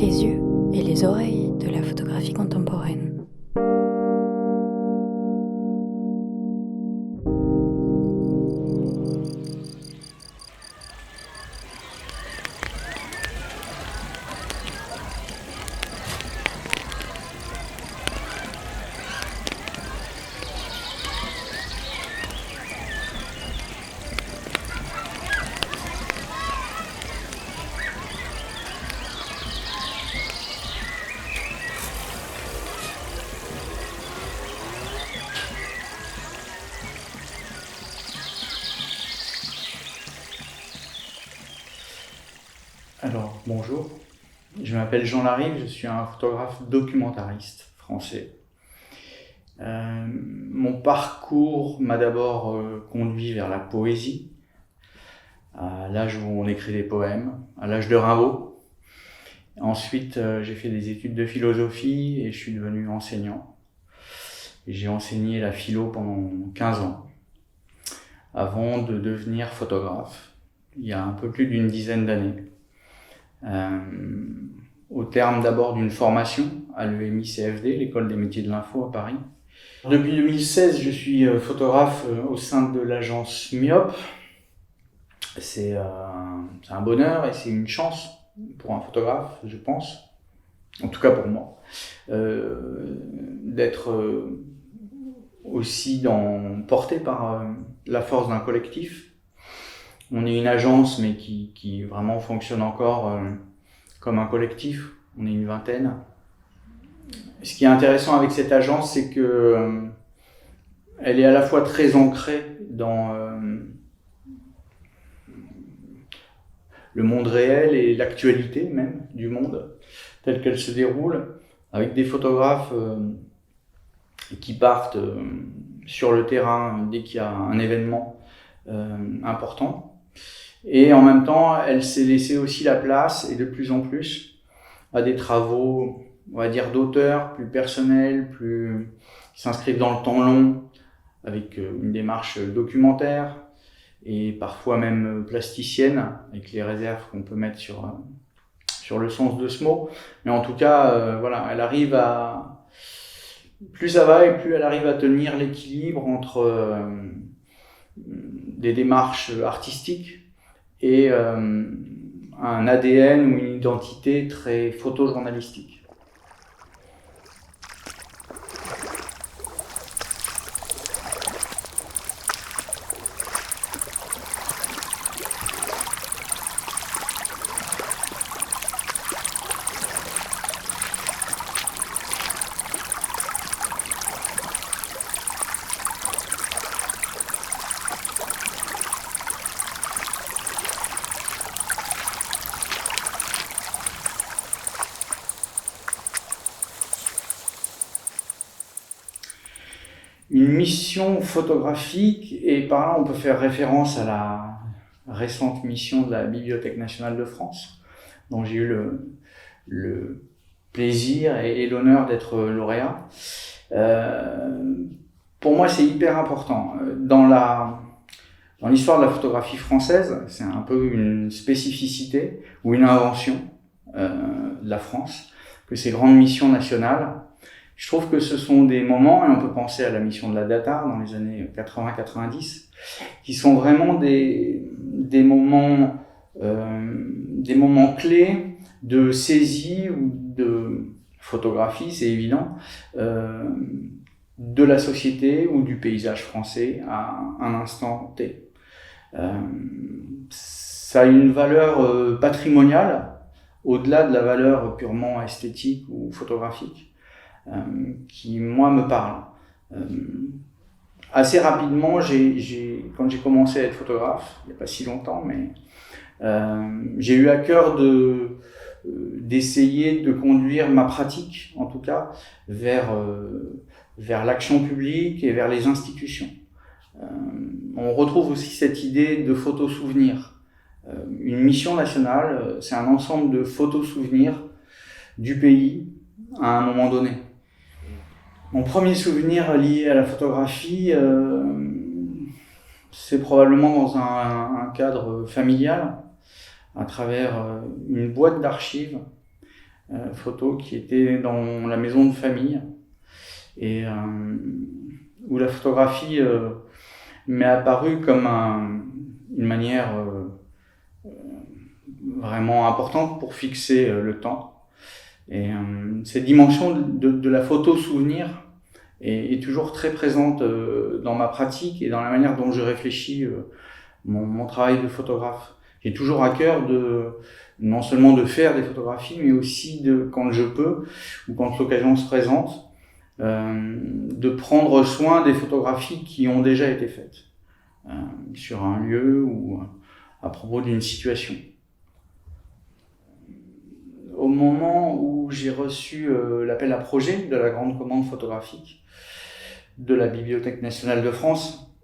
les yeux et les oreilles de la photographie contemporaine. Alors, bonjour, je m'appelle Jean Larive, je suis un photographe documentariste français. Mon parcours m'a d'abord conduit vers la poésie, à l'âge où on écrit des poèmes, à l'âge de Rimbaud. Ensuite, j'ai fait des études de philosophie et je suis devenu enseignant. J'ai enseigné la philo pendant 15 ans, avant de devenir photographe, il y a un peu plus d'une dizaine d'années. Au terme d'abord d'une formation à l'EMI-CFD, l'école des métiers de l'info à Paris. Depuis 2016, je suis photographe au sein de l'agence Myop. C'est un bonheur et c'est une chance pour un photographe, je pense, en tout cas pour moi, d'être aussi porté par la force d'un collectif. On est une agence, mais qui vraiment fonctionne encore comme un collectif. On est une vingtaine. Ce qui est intéressant avec cette agence, c'est que elle est à la fois très ancrée dans le monde réel et l'actualité même du monde, telle qu'elle se déroule, avec des photographes qui partent sur le terrain dès qu'il y a un événement important. Et en même temps, elle s'est laissée aussi la place, et de plus en plus, à des travaux, on va dire, d'auteurs, plus personnels, qui s'inscrivent dans le temps long, avec une démarche documentaire, et parfois même plasticienne, avec les réserves qu'on peut mettre sur le sens de ce mot. Mais en tout cas, voilà, elle arrive à... Plus ça va, et plus elle arrive à tenir l'équilibre entre des démarches artistiques, et un ADN ou une identité très photojournalistique. Une mission photographique, et par là on peut faire référence à la récente mission de la Bibliothèque nationale de France, dont j'ai eu le plaisir et l'honneur d'être lauréat. Pour moi, c'est hyper important. Dans l'histoire de la photographie française, c'est un peu une spécificité ou une invention de la France, que ces grandes missions nationales, je trouve que ce sont des moments, et on peut penser à la mission de la Datar dans les années 80-90, qui sont vraiment des moments clés de saisie ou de photographie, c'est évident, de la société ou du paysage français à un instant T. Ça a une valeur patrimoniale, au-delà de la valeur purement esthétique ou photographique, qui, moi, me parle. Assez rapidement, quand j'ai commencé à être photographe, il n'y a pas si longtemps, mais j'ai eu à cœur d'essayer de conduire ma pratique, en tout cas, vers l'action publique et vers les institutions. On retrouve aussi cette idée de photo-souvenir. Une mission nationale, c'est un ensemble de photos-souvenirs du pays à un moment donné. Mon premier souvenir lié à la photographie, c'est probablement dans un cadre familial, à travers une boîte d'archives photo qui était dans la maison de famille et où la photographie m'est apparue comme une manière vraiment importante pour fixer le temps. Et cette dimension de la photo souvenir est toujours très présente dans ma pratique et dans la manière dont je réfléchis mon travail de photographe. J'ai toujours à cœur non seulement de faire des photographies, mais aussi quand je peux, ou quand l'occasion se présente, de prendre soin des photographies qui ont déjà été faites sur un lieu ou à propos d'une situation. Au moment où j'ai reçu l'appel à projet de la grande commande photographique de la Bibliothèque nationale de France,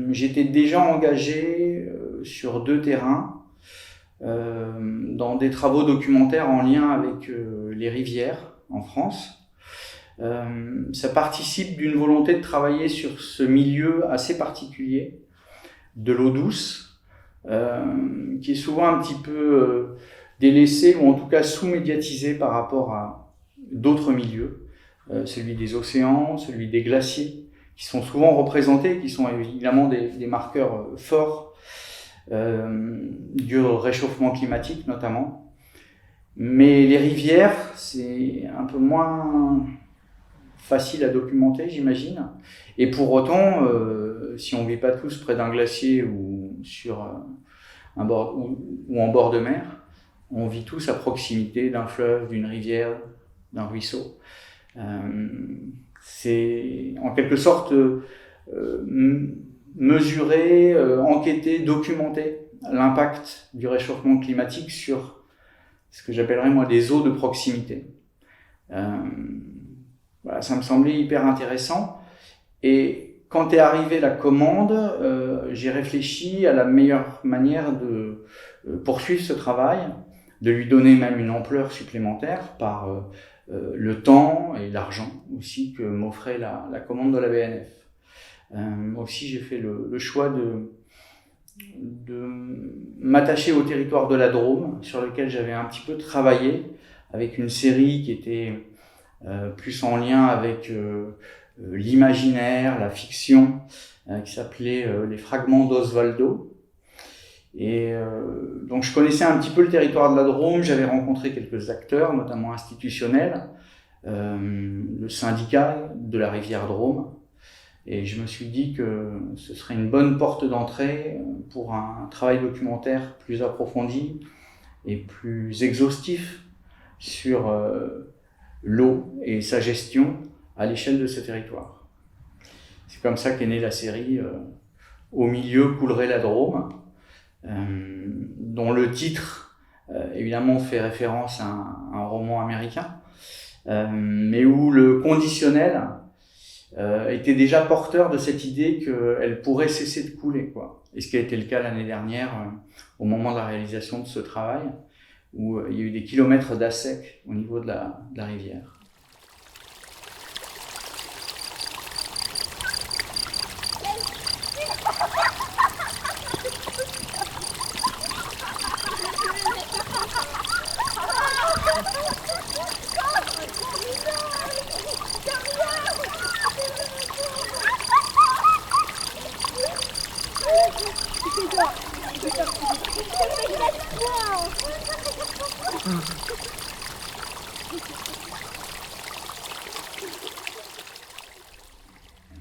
j'étais déjà engagé sur 2 terrains dans des travaux documentaires en lien avec les rivières en France. Ça participe d'une volonté de travailler sur ce milieu assez particulier de l'eau douce, qui est souvent un petit peu délaissé ou en tout cas sous-médiatisé par rapport à d'autres milieux, celui des océans, celui des glaciers, qui sont souvent représentés, qui sont évidemment des marqueurs forts du réchauffement climatique notamment. Mais les rivières, c'est un peu moins facile à documenter, j'imagine. Et pour autant, si on ne vit pas tous près d'un glacier ou sur un bord ou en bord de mer, on vit tous à proximité d'un fleuve, d'une rivière, d'un ruisseau. C'est en quelque sorte mesurer, enquêter, documenter l'impact du réchauffement climatique sur ce que j'appellerais moi des eaux de proximité. Voilà, ça me semblait hyper intéressant. Et quand est arrivée la commande, j'ai réfléchi à la meilleure manière de poursuivre ce travail, de lui donner même une ampleur supplémentaire par le temps et l'argent aussi que m'offrait la commande de la BNF. Aussi, j'ai fait le choix de m'attacher au territoire de la Drôme, sur lequel j'avais un petit peu travaillé, avec une série qui était plus en lien avec l'imaginaire, la fiction, qui s'appelait Les Fragments d'Osvaldo. Et donc je connaissais un petit peu le territoire de la Drôme, j'avais rencontré quelques acteurs, notamment institutionnels, le syndicat de la rivière Drôme, et je me suis dit que ce serait une bonne porte d'entrée pour un travail documentaire plus approfondi et plus exhaustif sur l'eau et sa gestion à l'échelle de ce territoire. C'est comme ça qu'est née la série Au milieu coulerait la Drôme, dont le titre évidemment fait référence à un roman américain, mais où le conditionnel était déjà porteur de cette idée qu'elle pourrait cesser de couler, quoi. Et ce qui a été le cas l'année dernière au moment de la réalisation de ce travail, où il y a eu des kilomètres d'assec au niveau de la rivière.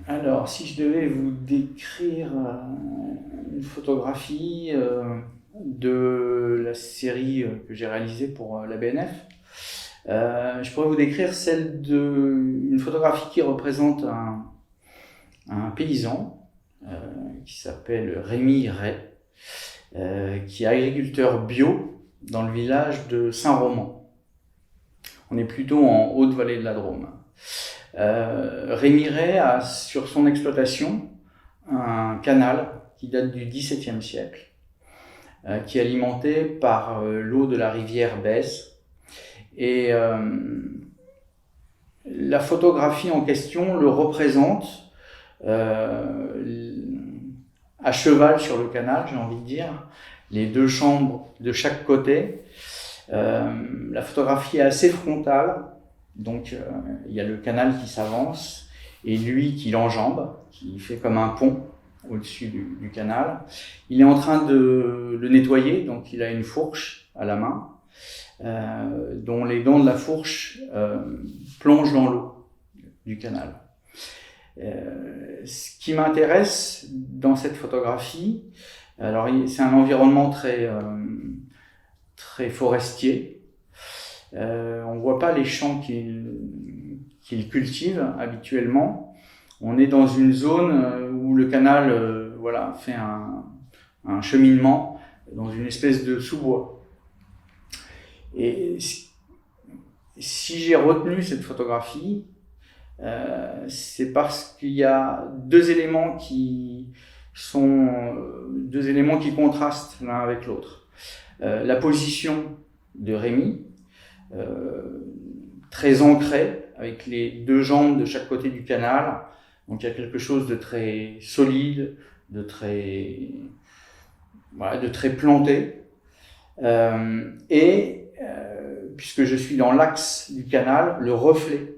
Alors, si je devais vous décrire une photographie de la série que j'ai réalisée pour la BNF, je pourrais vous décrire celle d'une photographie qui représente un paysan qui s'appelle Rémi Ray, qui est agriculteur bio dans le village de Saint-Roman. On est plutôt en Haute-Vallée de la Drôme. Rémi Ray a sur son exploitation un canal qui date du XVIIe siècle, qui est alimenté par l'eau de la rivière Besse. Et la photographie en question le représente à cheval sur le canal, j'ai envie de dire, les 2 chambres de chaque côté, La photographie est assez frontale, donc il y a le canal qui s'avance et lui qui l'enjambe, qui fait comme un pont au-dessus du canal. Il est en train de le nettoyer, donc il a une fourche à la main, dont les dents de la fourche plongent dans l'eau du canal. Ce qui m'intéresse dans cette photographie, alors c'est un environnement très forestier. On ne voit pas les champs qu'il cultive habituellement. On est dans une zone où le canal fait un cheminement dans une espèce de sous-bois. Et si j'ai retenu cette photographie, c'est parce qu'il y a deux éléments qui contrastent l'un avec l'autre. La position de Rémi, très ancrée, avec les deux jambes de chaque côté du canal. Donc il y a quelque chose de très solide, de très planté. Puisque je suis dans l'axe du canal, le reflet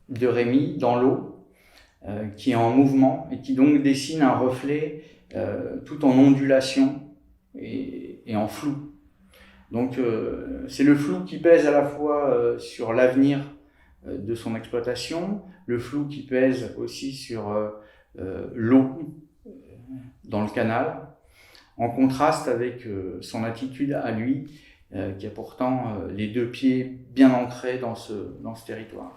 de Rémi dans l'eau, qui est en mouvement et qui donc dessine un reflet tout en ondulation et en flou. Donc c'est le flou qui pèse à la fois sur l'avenir de son exploitation, le flou qui pèse aussi sur l'eau dans le canal, en contraste avec son attitude à lui, qui a pourtant les deux pieds bien ancrés dans ce territoire.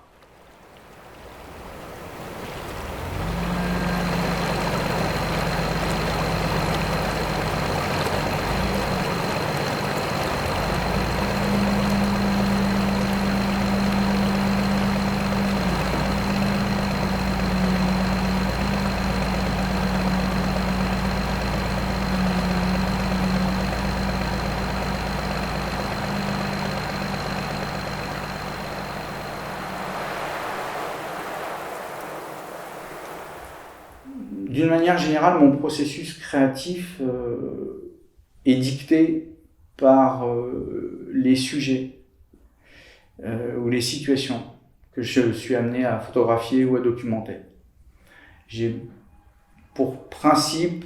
D'une manière générale, mon processus créatif est dicté par les sujets ou les situations que je suis amené à photographier ou à documenter. J'ai pour principe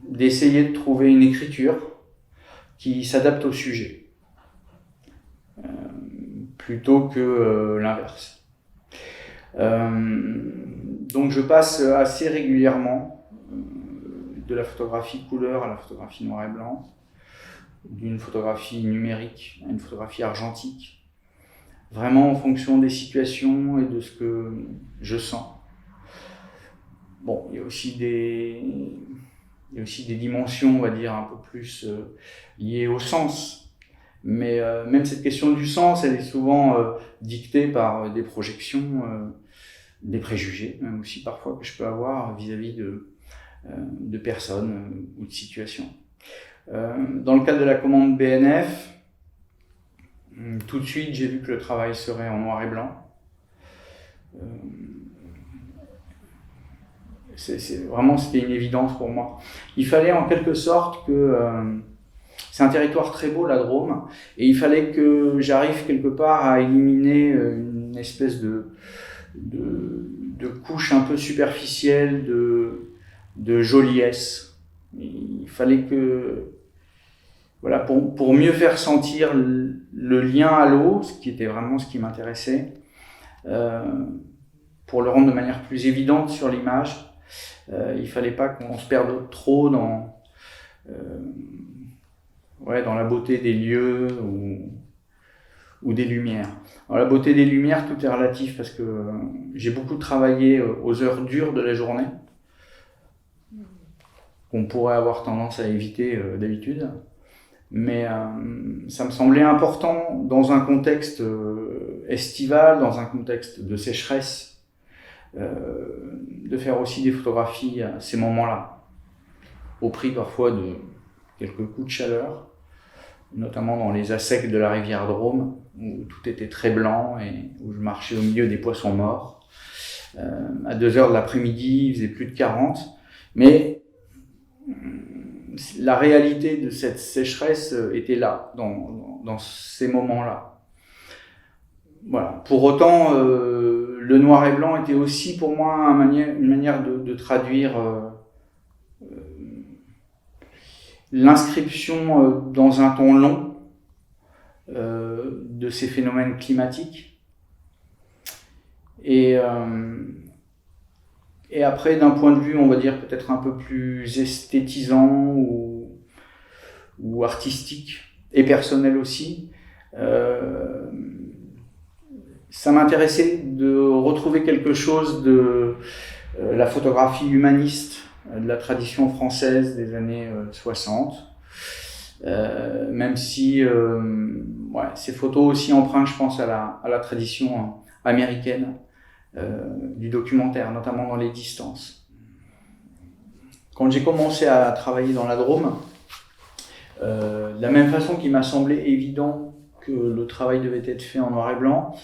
d'essayer de trouver une écriture qui s'adapte au sujet, plutôt que l'inverse. Donc je passe assez régulièrement de la photographie couleur à la photographie noir et blanc, d'une photographie numérique à une photographie argentique, vraiment en fonction des situations et de ce que je sens. Bon, il y a aussi des dimensions, on va dire, un peu plus liées au sens. Mais même cette question du sens, elle est souvent dictée par des projections, des préjugés, même aussi parfois que je peux avoir vis-à-vis de personnes ou de situations. Dans le cadre de la commande BNF, tout de suite j'ai vu que le travail serait en noir et blanc. C'était une évidence pour moi. Il fallait en quelque sorte que... c'est un territoire très beau, la Drôme, et il fallait que j'arrive quelque part à éliminer une espèce de couche un peu superficielle de joliesse. Il fallait que, voilà, pour mieux faire sentir le lien à l'eau, ce qui était vraiment ce qui m'intéressait, pour le rendre de manière plus évidente sur l'image, il fallait pas qu'on se perde trop dans la beauté des lieux ou des lumières. Alors, la beauté des lumières, tout est relatif parce que j'ai beaucoup travaillé aux heures dures de la journée, qu'on pourrait avoir tendance à éviter d'habitude. Mais ça me semblait important dans un contexte estival, dans un contexte de sécheresse, de faire aussi des photographies à ces moments-là, au prix parfois de quelques coups de chaleur, notamment dans les assecs de la rivière Drôme, où tout était très blanc et où je marchais au milieu des poissons morts. À 2h de l'après-midi, il faisait plus de 40, mais la réalité de cette sécheresse était là, dans ces moments-là. Voilà. Pour autant, le noir et blanc était aussi pour moi une manière de traduire l'inscription dans un temps long de ces phénomènes climatiques. Et après, d'un point de vue, on va dire, peut-être un peu plus esthétisant ou artistique, et personnel aussi, ça m'intéressait de retrouver quelque chose de la photographie humaniste, de la tradition française des années 60. Même si ces photos aussi empruntent, je pense, à la tradition américaine du documentaire, notamment dans les distances. Quand j'ai commencé à travailler dans la Drôme, de la même façon qu'il m'a semblé évident que le travail devait être fait en noir et blanc,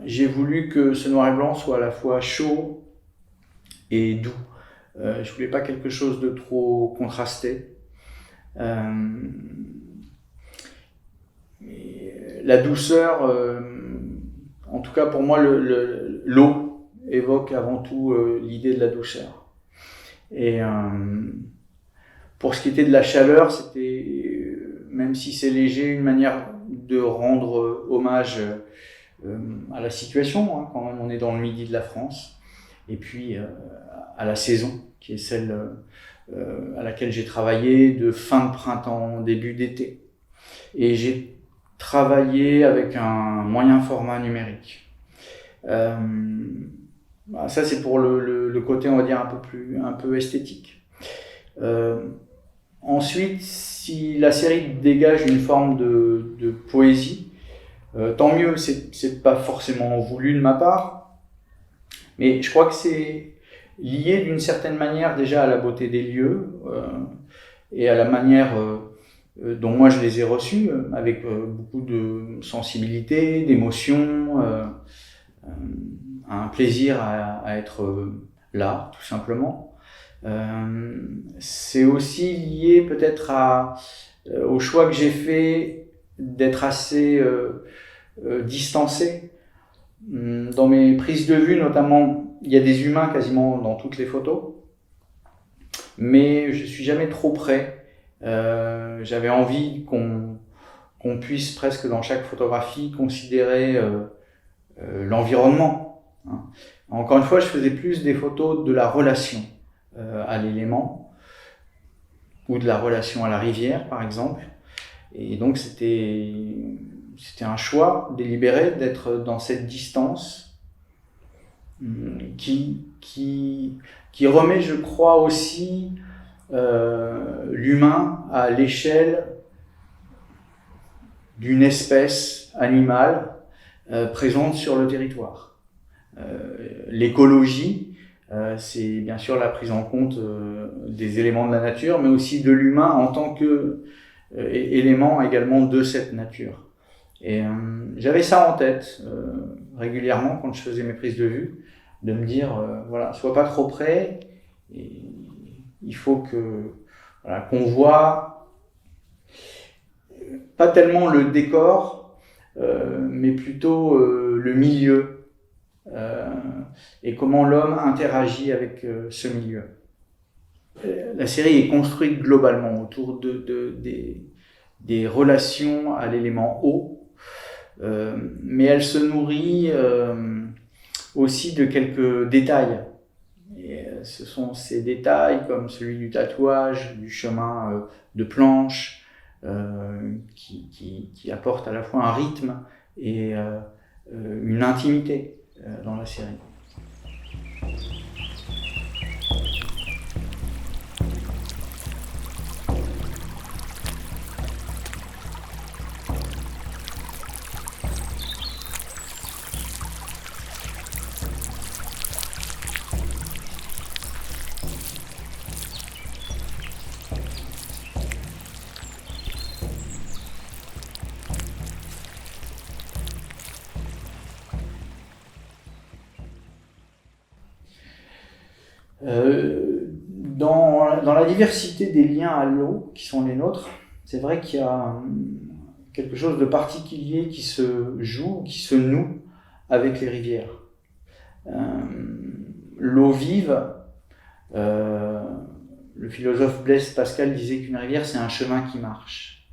j'ai voulu que ce noir et blanc soit à la fois chaud et doux. Je voulais pas quelque chose de trop contrasté. La douceur, en tout cas pour moi, l'eau évoque avant tout l'idée de la douceur. Et pour ce qui était de la chaleur, c'était, même si c'est léger, une manière de rendre hommage à la situation, hein, quand même on est dans le midi de la France, et puis à la saison, qui est celle à laquelle j'ai travaillé de fin de printemps, début d'été. Et j'ai travaillé avec un moyen format numérique. Ça c'est pour le côté, on va dire, un peu esthétique. Ensuite, si la série dégage une forme de poésie, tant mieux, c'est pas forcément voulu de ma part, mais je crois que c'est lié d'une certaine manière déjà à la beauté des lieux et à la manière dont moi je les ai reçus, avec beaucoup de sensibilité, d'émotion, un plaisir à être là, tout simplement. C'est aussi lié peut-être au choix que j'ai fait d'être assez distancé. Dans mes prises de vue, notamment, il y a des humains quasiment dans toutes les photos, mais je suis jamais trop près. J'avais envie qu'on puisse presque dans chaque photographie considérer l'environnement. Hein. Encore une fois, je faisais plus des photos de la relation à l'élément, ou de la relation à la rivière, par exemple. Et donc, c'était un choix délibéré d'être dans cette distance qui remet, je crois, aussi l'humain à l'échelle d'une espèce animale présente sur le territoire. L'écologie, c'est bien sûr la prise en compte des éléments de la nature, mais aussi de l'humain en tant que élément également de cette nature. Et j'avais ça en tête régulièrement quand je faisais mes prises de vue, de me dire voilà, sois pas trop près, et il faut que qu'on voit pas tellement le décor, mais plutôt le milieu. Et comment l'homme interagit avec ce milieu. La série est construite globalement autour des relations à l'élément eau, mais elle se nourrit aussi de quelques détails. Et ce sont ces détails comme celui du tatouage, du chemin de planche, qui apportent à la fois un rythme et une intimité dans la série. Dans dans la diversité des liens à l'eau qui sont les nôtres, c'est vrai qu'il y a quelque chose de particulier qui se joue, qui se noue avec les rivières. L'eau vive, le philosophe Blaise Pascal disait qu'une rivière, c'est un chemin qui marche.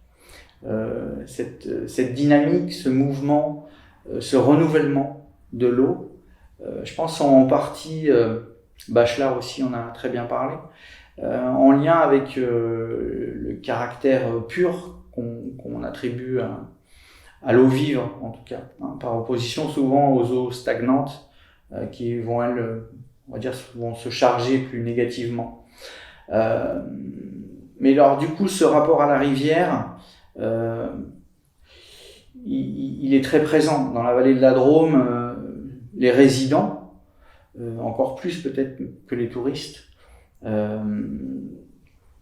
Cette dynamique, ce mouvement, ce renouvellement de l'eau, je pense sont en partie, Bachelard aussi en a très bien parlé, en lien avec le caractère pur qu'on attribue à l'eau vive, en tout cas, hein, par opposition souvent aux eaux stagnantes qui vont, elles, on va dire, vont se charger plus négativement. Mais alors, du coup, ce rapport à la rivière, il est très présent. Dans la vallée de la Drôme, les résidents, encore plus peut-être que les touristes,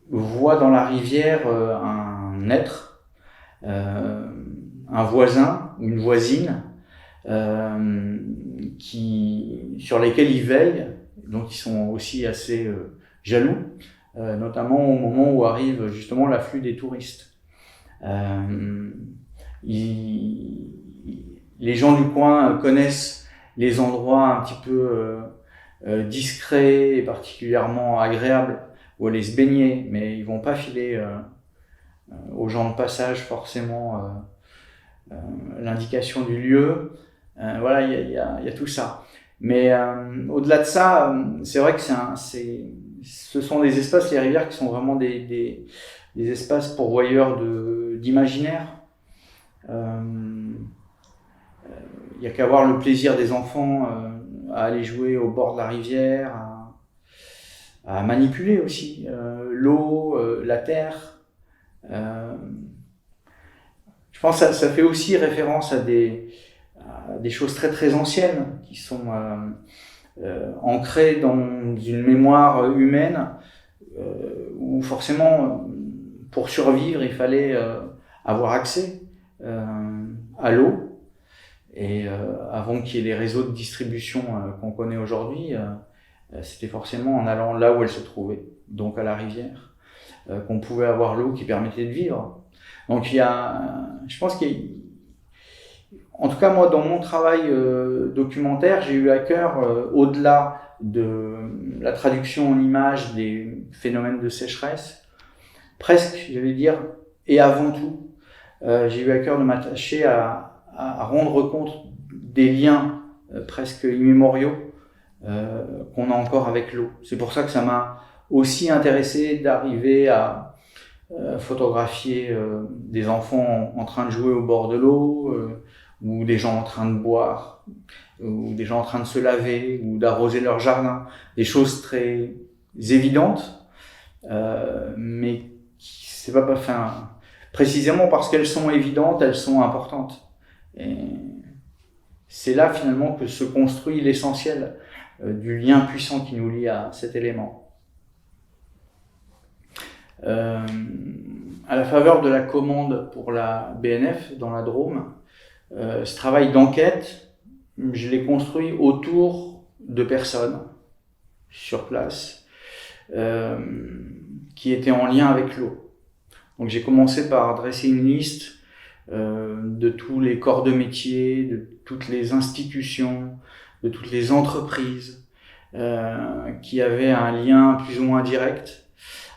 voient dans la rivière un être, un voisin ou une voisine, sur lesquels ils veillent, donc ils sont aussi assez jaloux, notamment au moment où arrive justement l'afflux des touristes. Les gens du coin connaissent les endroits un petit peu discrets et particulièrement agréables où aller se baigner, mais ils vont pas filer aux gens de passage forcément l'indication du lieu. Voilà, il y a tout ça. Mais au-delà de ça, c'est vrai que ce sont des espaces, les rivières, qui sont vraiment des espaces pourvoyeurs d'imaginaire. Il n'y a qu'à voir le plaisir des enfants à aller jouer au bord de la rivière, à manipuler aussi l'eau, la terre. Je pense que ça fait aussi référence à des choses très très anciennes qui sont ancrées dans une mémoire humaine où forcément pour survivre il fallait avoir accès à l'eau. Et avant qu'il y ait les réseaux de distribution qu'on connaît aujourd'hui, c'était forcément en allant là où elle se trouvait, donc à la rivière, qu'on pouvait avoir l'eau qui permettait de vivre. Donc je pense en tout cas moi dans mon travail documentaire, j'ai eu à cœur, au-delà de la traduction en images des phénomènes de sécheresse, presque, j'allais dire, et avant tout, j'ai eu à cœur de m'attacher à rendre compte des liens presque immémoriaux qu'on a encore avec l'eau. C'est pour ça que ça m'a aussi intéressé d'arriver à photographier des enfants en train de jouer au bord de l'eau, ou des gens en train de boire, ou des gens en train de se laver, ou d'arroser leur jardin. Des choses très évidentes, mais c'est pas, enfin, précisément parce qu'elles sont évidentes, elles sont importantes. Et c'est là finalement que se construit l'essentiel du lien puissant qui nous lie à cet élément. À la faveur de la commande pour la BNF dans la Drôme, ce travail d'enquête, je l'ai construit autour de personnes sur place qui étaient en lien avec l'eau. Donc j'ai commencé par dresser une liste de tous les corps de métier, de toutes les institutions, de toutes les entreprises qui avaient un lien plus ou moins direct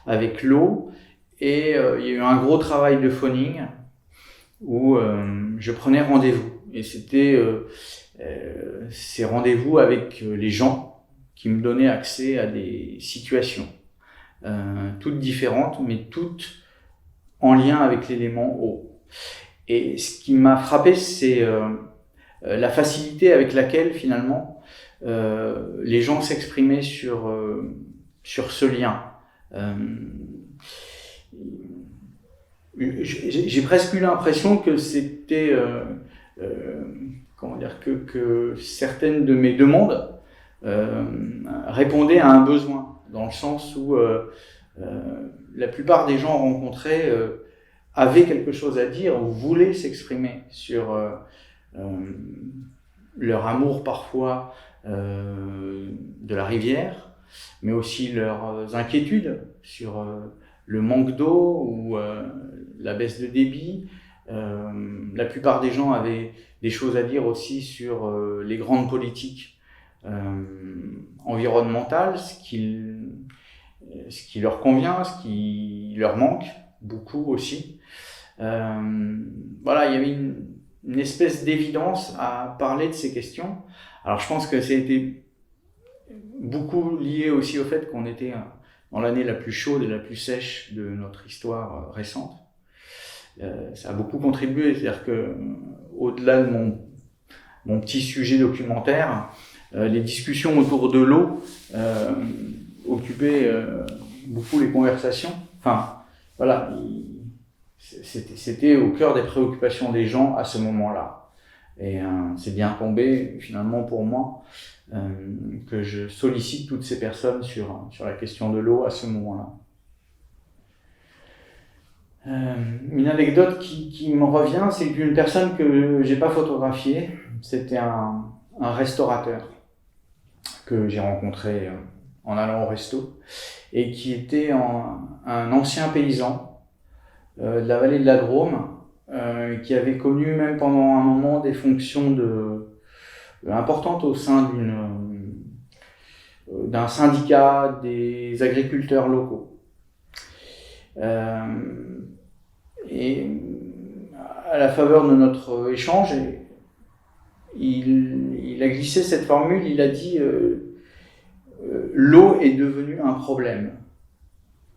avec l'eau. Et il y a eu un gros travail de phoning où je prenais rendez-vous. Et c'était ces rendez-vous avec les gens qui me donnaient accès à des situations toutes différentes, mais toutes en lien avec l'élément eau. Et ce qui m'a frappé, c'est la facilité avec laquelle finalement les gens s'exprimaient sur ce lien. J'ai presque eu l'impression que c'était comment dire, que certaines de mes demandes répondaient à un besoin, dans le sens où la plupart des gens rencontrés avaient quelque chose à dire ou voulaient s'exprimer sur leur amour parfois de la rivière, mais aussi leurs inquiétudes sur le manque d'eau ou la baisse de débit. La plupart des gens avaient des choses à dire aussi sur les grandes politiques environnementales, ce qui leur convient, ce qui leur manque, beaucoup aussi. Voilà, il y avait une espèce d'évidence à parler de ces questions. Alors je pense que ça a été beaucoup lié aussi au fait qu'on était dans l'année la plus chaude et la plus sèche de notre histoire récente. Ça a beaucoup contribué, c'est-à-dire que au-delà de mon petit sujet documentaire, les discussions autour de l'eau occupaient beaucoup les conversations. Enfin, voilà, c'était au cœur des préoccupations des gens à ce moment-là. Et c'est bien tombé, finalement, pour moi, que je sollicite toutes ces personnes sur la question de l'eau à ce moment-là. Une anecdote qui me revient, c'est d'une personne que j'ai pas photographiée. C'était un restaurateur que j'ai rencontré en allant au resto et qui était un ancien paysan de la vallée de la Drôme, qui avait connu même pendant un moment des fonctions importantes au sein d'un syndicat des agriculteurs locaux. Et à la faveur de notre échange, il a glissé cette formule, il a dit l'eau est devenue un problème.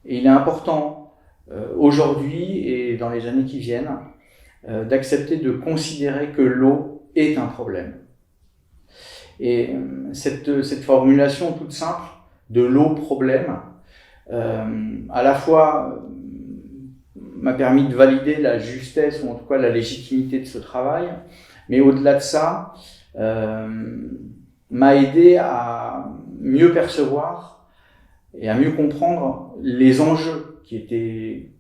Et il est important aujourd'hui et dans les années qui viennent d'accepter de considérer que l'eau est un problème. Et cette formulation toute simple de l'eau problème, à la fois m'a permis de valider la justesse ou en tout cas la légitimité de ce travail, mais au-delà de ça, m'a aidé à mieux percevoir et à mieux comprendre les enjeux qui étaient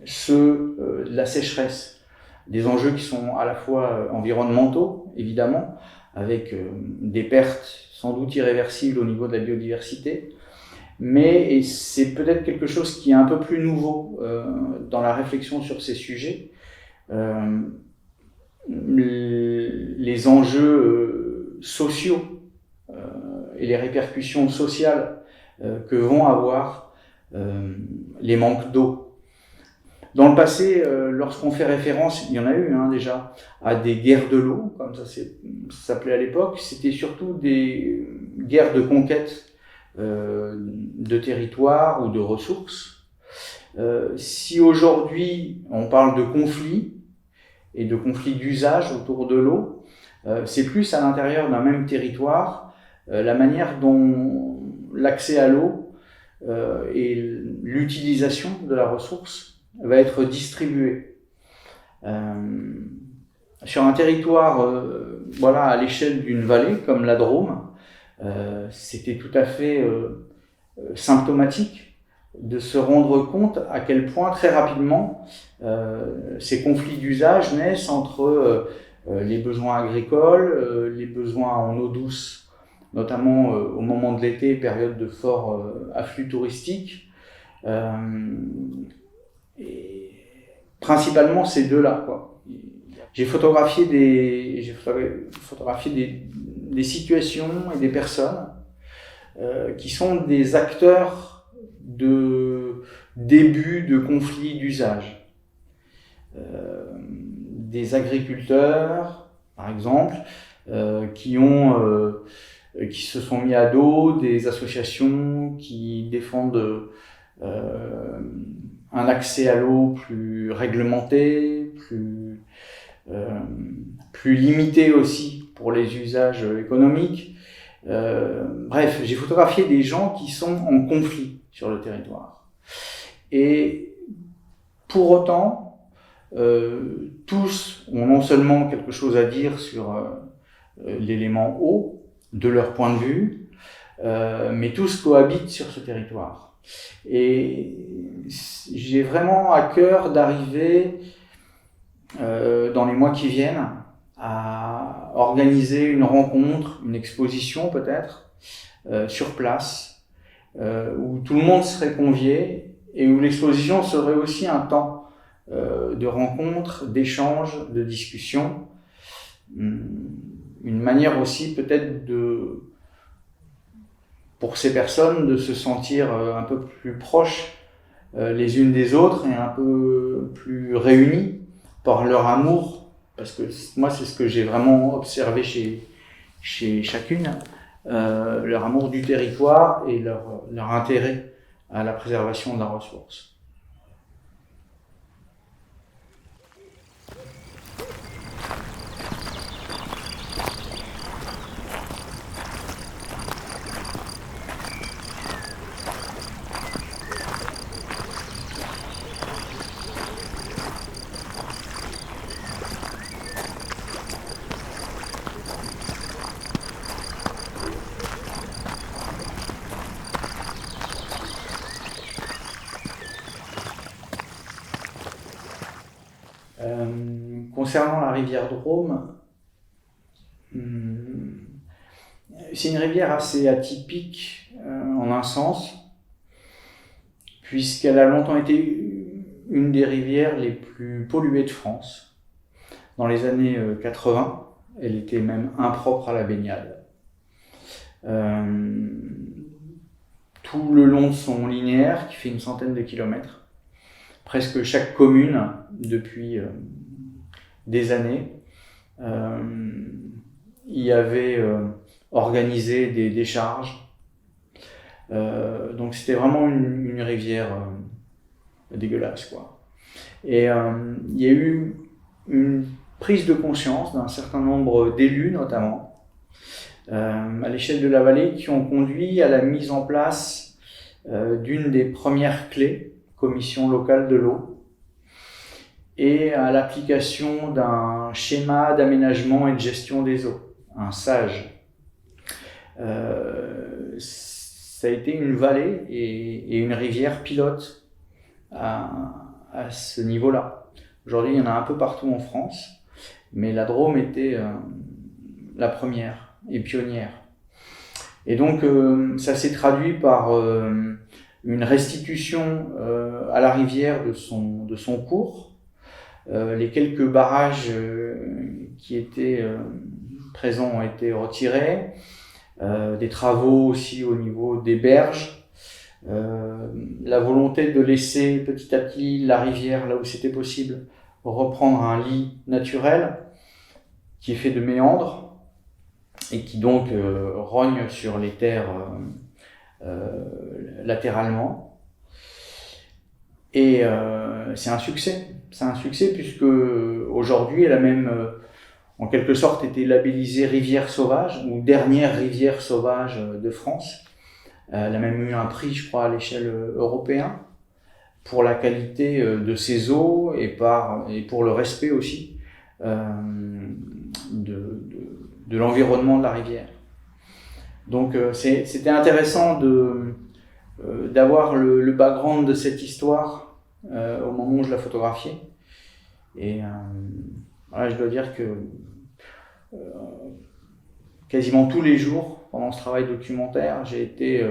ceux de la sécheresse. Des enjeux qui sont à la fois environnementaux, évidemment, avec des pertes sans doute irréversibles au niveau de la biodiversité, mais c'est peut-être quelque chose qui est un peu plus nouveau dans la réflexion sur ces sujets. Les enjeux sociaux et les répercussions sociales que vont avoir les manques d'eau. Dans le passé, lorsqu'on fait référence, il y en a eu déjà, à des guerres de l'eau, comme ça s'appelait à l'époque, c'était surtout des guerres de conquête de territoires ou de ressources. Si aujourd'hui on parle de conflits et de conflits d'usage autour de l'eau, c'est plus à l'intérieur d'un même territoire la manière dont l'accès à l'eau et l'utilisation de la ressource va être distribué. Sur un territoire à l'échelle d'une vallée comme la Drôme, c'était tout à fait symptomatique de se rendre compte à quel point très rapidement ces conflits d'usage naissent entre les besoins agricoles, les besoins en eau douce, notamment au moment de l'été, période de fort afflux touristique, et principalement ces deux-là, quoi. J'ai photographié des situations et des personnes qui sont des acteurs de début de conflits d'usage. Des agriculteurs, par exemple, qui se sont mis à dos des associations qui défendent un accès à l'eau plus réglementé, plus limité aussi pour les usages économiques. Bref, j'ai photographié des gens qui sont en conflit sur le territoire. Et pour autant, tous ont non seulement quelque chose à dire sur l'élément eau, de leur point de vue, mais tous cohabitent sur ce territoire. Et j'ai vraiment à cœur d'arriver dans les mois qui viennent à organiser une rencontre, une exposition peut-être, sur place, où tout le monde serait convié et où l'exposition serait aussi un temps de rencontre, d'échange, de discussion. Une manière aussi peut-être pour ces personnes de se sentir un peu plus proches les unes des autres et un peu plus réunies par leur amour, parce que moi c'est ce que j'ai vraiment observé chez chacune, leur amour du territoire et leur intérêt à la préservation de la ressource. Concernant la rivière Drôme, c'est une rivière assez atypique en un sens, puisqu'elle a longtemps été une des rivières les plus polluées de France. Dans les années 80, elle était même impropre à la baignade. Tout le long de son linéaire, qui fait une centaine de kilomètres, presque chaque commune, depuis des années, y avait organisé des décharges. Donc c'était vraiment une rivière dégueulasse, quoi. Et il y a eu une prise de conscience d'un certain nombre d'élus, notamment, à l'échelle de la vallée, qui ont conduit à la mise en place d'une des premières clés, commission locale de l'eau, et à l'application d'un schéma d'aménagement et de gestion des eaux, un SAGE. Ça a été une vallée et une rivière pilote à ce niveau-là. Aujourd'hui, il y en a un peu partout en France, mais la Drôme était la première et pionnière. Et donc, ça s'est traduit par une restitution à la rivière de son cours. Les quelques barrages qui étaient présents ont été retirés. Des travaux aussi au niveau des berges. La volonté de laisser petit à petit la rivière, là où c'était possible, reprendre un lit naturel qui est fait de méandres et qui donc rogne sur les terres latéralement. Et c'est un succès. C'est un succès puisque aujourd'hui, elle a même en quelque sorte été labellisée rivière sauvage ou dernière rivière sauvage de France. Elle a même eu un prix, je crois, à l'échelle européenne pour la qualité de ses eaux et pour le respect aussi de l'environnement de la rivière. Donc c'était intéressant d'avoir le background de cette histoire au moment où je la photographiais. Et voilà, je dois dire que quasiment tous les jours, pendant ce travail documentaire, j'ai été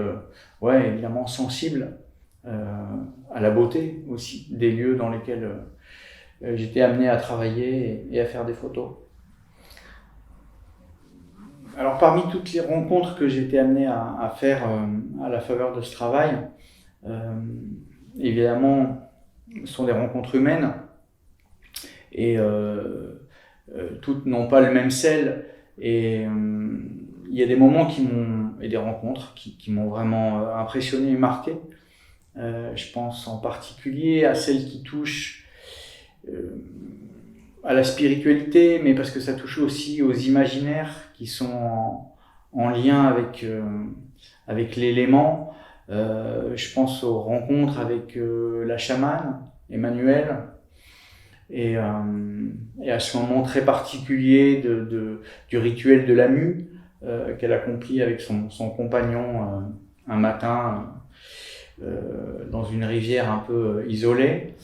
évidemment sensible à la beauté aussi des lieux dans lesquels j'étais amené à travailler et à faire des photos. Alors parmi toutes les rencontres que j'ai été amené à faire à la faveur de ce travail, évidemment, ce sont des rencontres humaines et toutes n'ont pas le même sel. Et il y a des moments et des rencontres qui m'ont vraiment impressionné et marqué. Je pense en particulier à celles qui touchent à la spiritualité, mais parce que ça touche aussi aux imaginaires qui sont en lien avec l'élément. Je pense aux rencontres avec la chamane, Emmanuelle, et à ce moment très particulier du rituel de la mue qu'elle accomplit avec son compagnon un matin dans une rivière un peu isolée.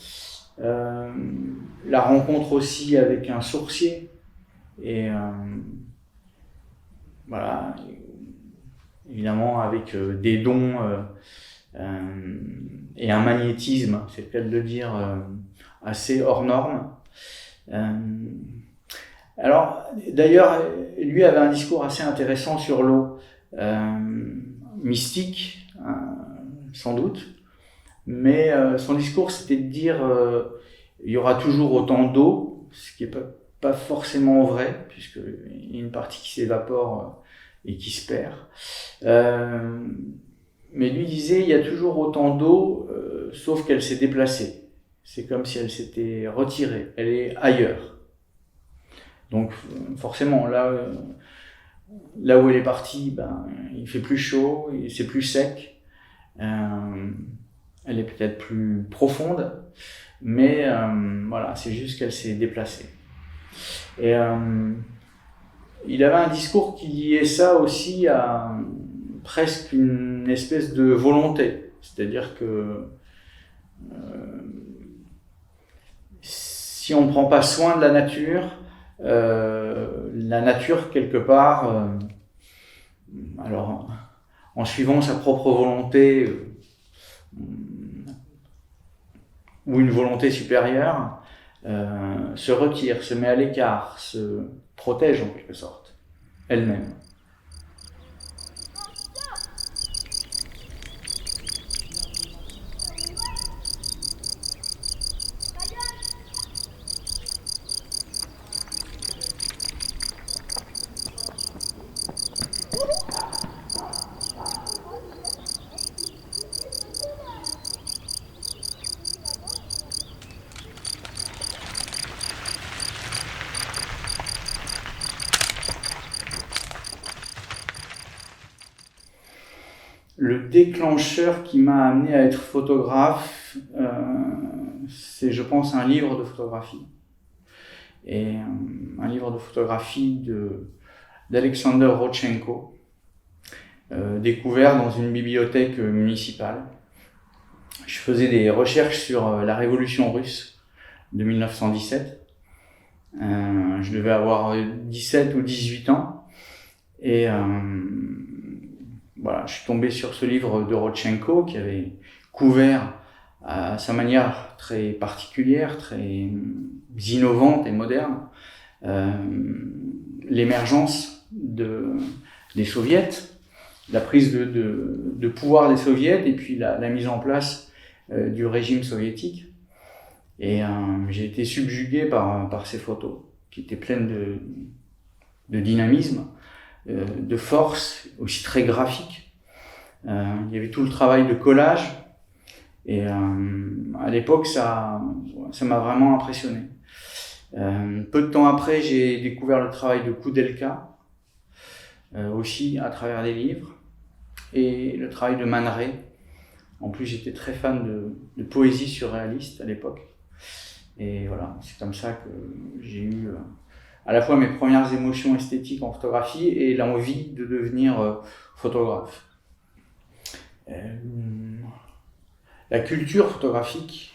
La rencontre aussi avec un sourcier et voilà, évidemment avec des dons et un magnétisme, c'est le cas de le dire, assez hors norme. Alors, d'ailleurs, lui avait un discours assez intéressant sur l'eau, mystique, sans doute, mais son discours c'était de dire il y aura toujours autant d'eau, ce qui n'est pas forcément vrai, puisqu'il y a une partie qui s'évapore et qui se perd. Mais lui disait il y a toujours autant d'eau, sauf qu'elle s'est déplacée. C'est comme si elle s'était retirée, elle est ailleurs. Donc forcément, là où elle est partie, il fait plus chaud, c'est plus sec. Elle est peut-être plus profonde, mais voilà, c'est juste qu'elle s'est déplacée. Et il avait un discours qui liait ça aussi à presque une espèce de volonté. C'est-à-dire que si on ne prend pas soin de la nature quelque part, alors en suivant sa propre volonté ou une volonté supérieure, se retire, se met à l'écart, se protège en quelque sorte, elle-même. Le déclencheur qui m'a amené à être photographe, c'est, je pense, un livre de photographie. Et un livre de photographie d'Alexander Rodchenko, découvert dans une bibliothèque municipale. Je faisais des recherches sur la révolution russe de 1917. Je devais avoir 17 ou 18 ans. Et voilà, je suis tombé sur ce livre de Rodchenko qui avait couvert à sa manière très particulière, très innovante et moderne, l'émergence des soviets, la prise de pouvoir des soviets et puis la mise en place du régime soviétique. Et j'ai été subjugué par ces photos qui étaient pleines de dynamisme, de force, aussi très graphique. Il y avait tout le travail de collage et à l'époque ça m'a vraiment impressionné. Peu de temps après, j'ai découvert le travail de Koudelka, aussi à travers des livres, et le travail de Man Ray. En plus, j'étais très fan de poésie surréaliste à l'époque. Et voilà, c'est comme ça que j'ai eu à la fois mes premières émotions esthétiques en photographie et l'envie de devenir photographe. La culture photographique,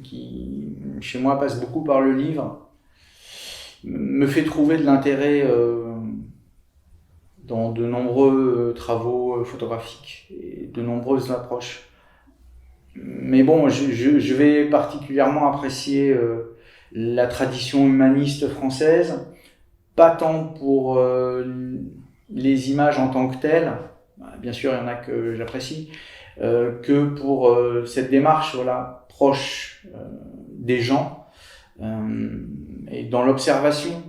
qui chez moi passe beaucoup par le livre, me fait trouver de l'intérêt dans de nombreux travaux photographiques et de nombreuses approches. Mais bon, je vais particulièrement apprécier la tradition humaniste française, pas tant pour les images en tant que telles, bien sûr il y en a que j'apprécie, que pour cette démarche voilà, proche des gens et dans l'observation.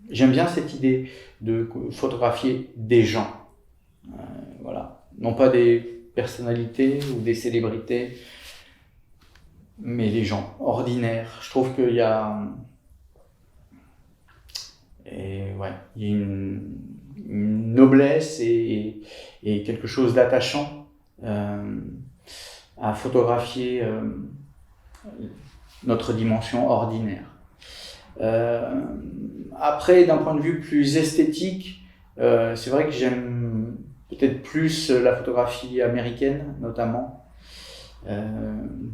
J'aime bien cette idée de photographier des gens, voilà, non pas des personnalités ou des célébrités, mais les gens ordinaires. Je trouve qu'il y a une noblesse et quelque chose d'attachant à photographier notre dimension ordinaire. Après, d'un point de vue plus esthétique, c'est vrai que j'aime peut-être plus la photographie américaine, notamment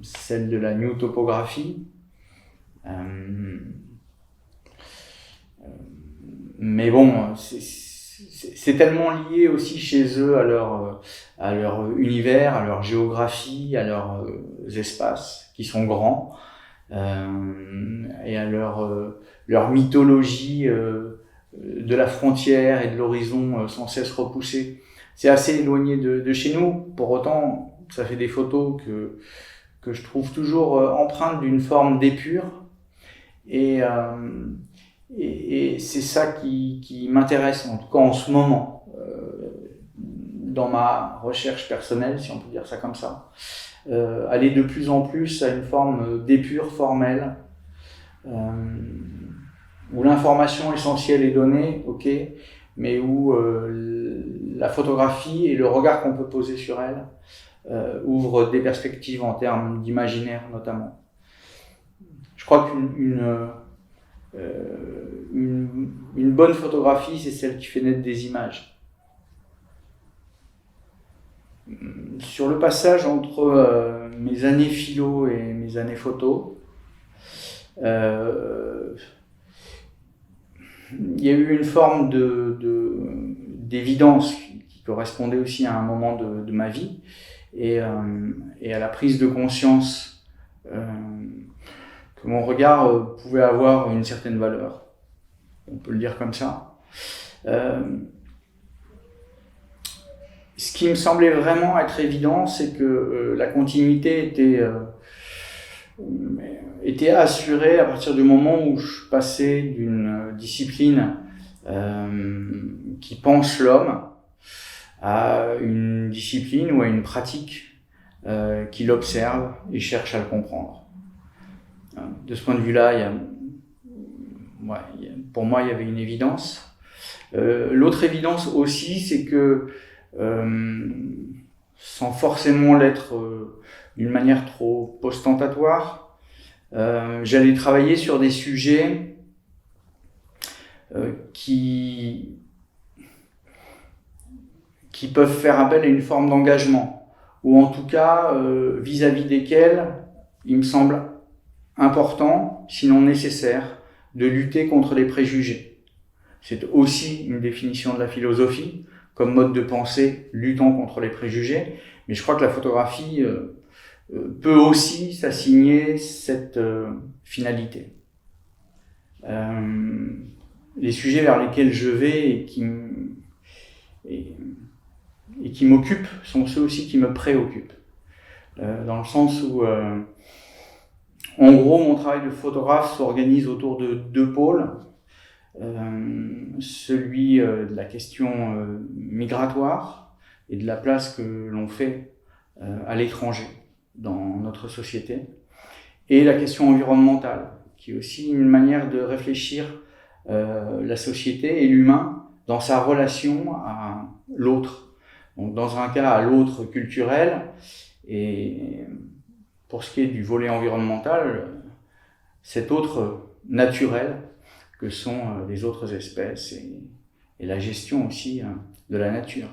celle de la New Topographie. Mais bon, c'est tellement lié aussi chez eux à leur univers, à leur géographie, à leurs espaces qui sont grands, et à leur mythologie de la frontière et de l'horizon sans cesse repoussé. C'est assez éloigné de chez nous. Pour autant, ça fait des photos que je trouve toujours empreintes d'une forme d'épure. Et c'est ça qui m'intéresse, en tout cas en ce moment, dans ma recherche personnelle, si on peut dire ça comme ça. Aller de plus en plus à une forme d'épure formelle, où l'information essentielle est donnée, ok, mais où la photographie et le regard qu'on peut poser sur elle ouvrent des perspectives en termes d'imaginaire notamment. Je crois qu'une bonne photographie, c'est celle qui fait naître des images. Sur le passage entre mes années philo et mes années photo, il y a eu une forme d'évidence qui correspondait aussi à un moment de ma vie et à la prise de conscience que mon regard pouvait avoir une certaine valeur. On peut le dire comme ça. Ce qui me semblait vraiment être évident, c'est que la continuité était assurée à partir du moment où je passais d'une discipline qui pense l'homme à une discipline ou à une pratique qui l'observe et cherche à le comprendre. De ce point de vue-là, pour moi, il y avait une évidence. L'autre évidence aussi, c'est que sans forcément l'être d'une manière trop ostentatoire, j'allais travailler sur des sujets qui peuvent faire appel à une forme d'engagement, ou en tout cas vis-à-vis desquels il me semble important, sinon nécessaire, de lutter contre les préjugés. C'est aussi une définition de la philosophie, comme mode de pensée luttant contre les préjugés, mais je crois que la photographie peut aussi s'assigner cette finalité. Les sujets vers lesquels je vais et qui m'occupent sont ceux aussi qui me préoccupent. Dans le sens où, en gros, mon travail de photographe s'organise autour de deux pôles. Celui de la question migratoire et de la place que l'on fait à l'étranger dans notre société, et la question environnementale, qui est aussi une manière de réfléchir la société et l'humain dans sa relation à l'autre. Donc dans un cas à l'autre culturel, et pour ce qui est du volet environnemental, cet autre naturel que sont les autres espèces et la gestion aussi de la nature.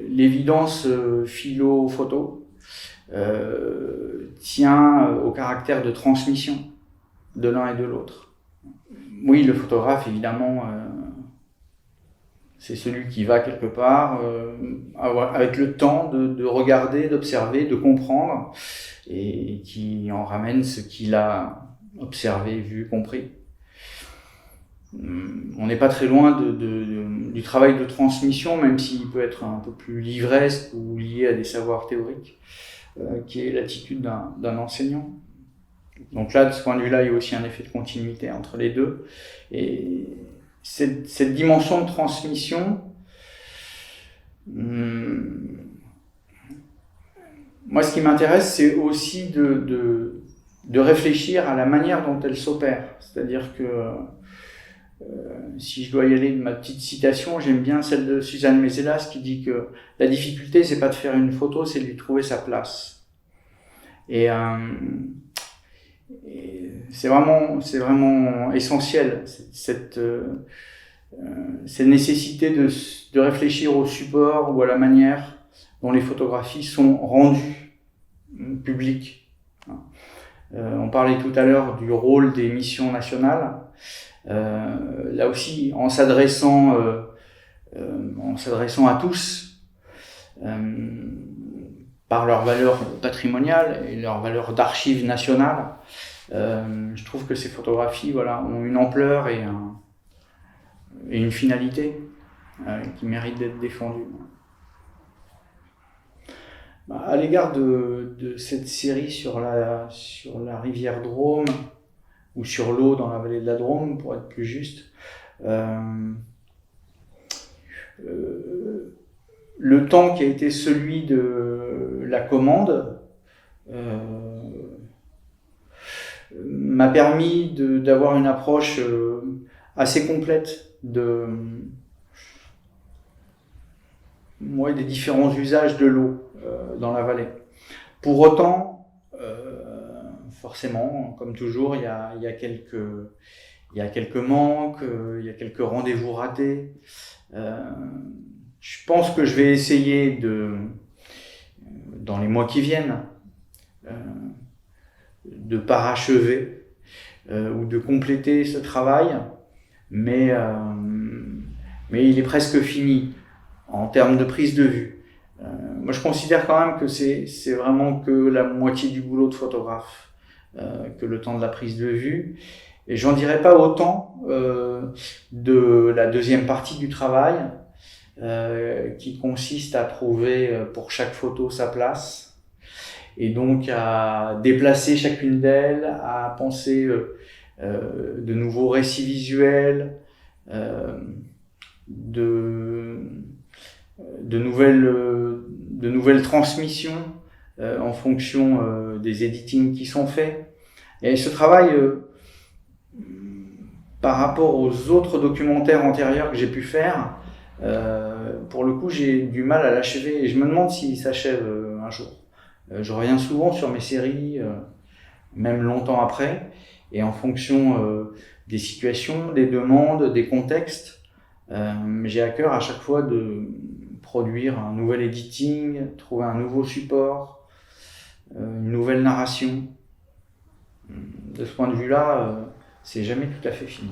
L'évidence philo-photo tient au caractère de transmission de l'un et de l'autre. Oui, le photographe, évidemment, c'est celui qui va quelque part avec le temps de regarder, d'observer, de comprendre, et qui en ramène ce qu'il a observé, vu, compris. On n'est pas très loin du travail de transmission, même s'il peut être un peu plus livresque ou lié à des savoirs théoriques, qui est l'attitude d'un enseignant. Donc là, de ce point de vue-là, il y a aussi un effet de continuité entre les deux. Et cette dimension de transmission, moi, ce qui m'intéresse, c'est aussi de réfléchir à la manière dont elle s'opère. C'est-à-dire que si je dois y aller de ma petite citation, j'aime bien celle de Suzanne Mézelas qui dit que la difficulté, c'est pas de faire une photo, c'est de lui trouver sa place. Et c'est vraiment essentiel, cette nécessité de réfléchir au support ou à la manière dont les photographies sont rendues publiques. On parlait tout à l'heure du rôle des missions nationales. Là aussi, en s'adressant à tous, par leur valeur patrimoniale et leur valeur d'archives nationales, je trouve que ces photographies ont une ampleur et une finalité qui méritent d'être défendues. À l'égard de cette série sur la rivière Drôme, ou sur l'eau dans la vallée de la Drôme, pour être plus juste, le temps qui a été celui de la commande m'a permis d'avoir une approche assez complète des différents usages de l'eau dans la vallée. Pour autant, forcément, comme toujours, il y a quelques manques, il y a quelques rendez-vous ratés. Je pense que je vais essayer dans les mois qui viennent, de parachever ou de compléter ce travail, mais il est presque fini en termes de prise de vue. Moi, je considère quand même que c'est vraiment que la moitié du boulot de photographe, que le temps de la prise de vue. Et j'en dirais pas autant de la deuxième partie du travail, qui consiste à trouver pour chaque photo sa place, et donc à déplacer chacune d'elles, à penser de nouveaux récits visuels, de nouvelles transmissions en fonction des editings qui sont faits. Et ce travail, par rapport aux autres documentaires antérieurs que j'ai pu faire, pour le coup, j'ai du mal à l'achever et je me demande s'il s'achève un jour. Je reviens souvent sur mes séries, même longtemps après, et en fonction des situations, des demandes, des contextes, j'ai à cœur à chaque fois de produire un nouvel editing, trouver un nouveau support, une nouvelle narration. De ce point de vue-là, c'est jamais tout à fait fini.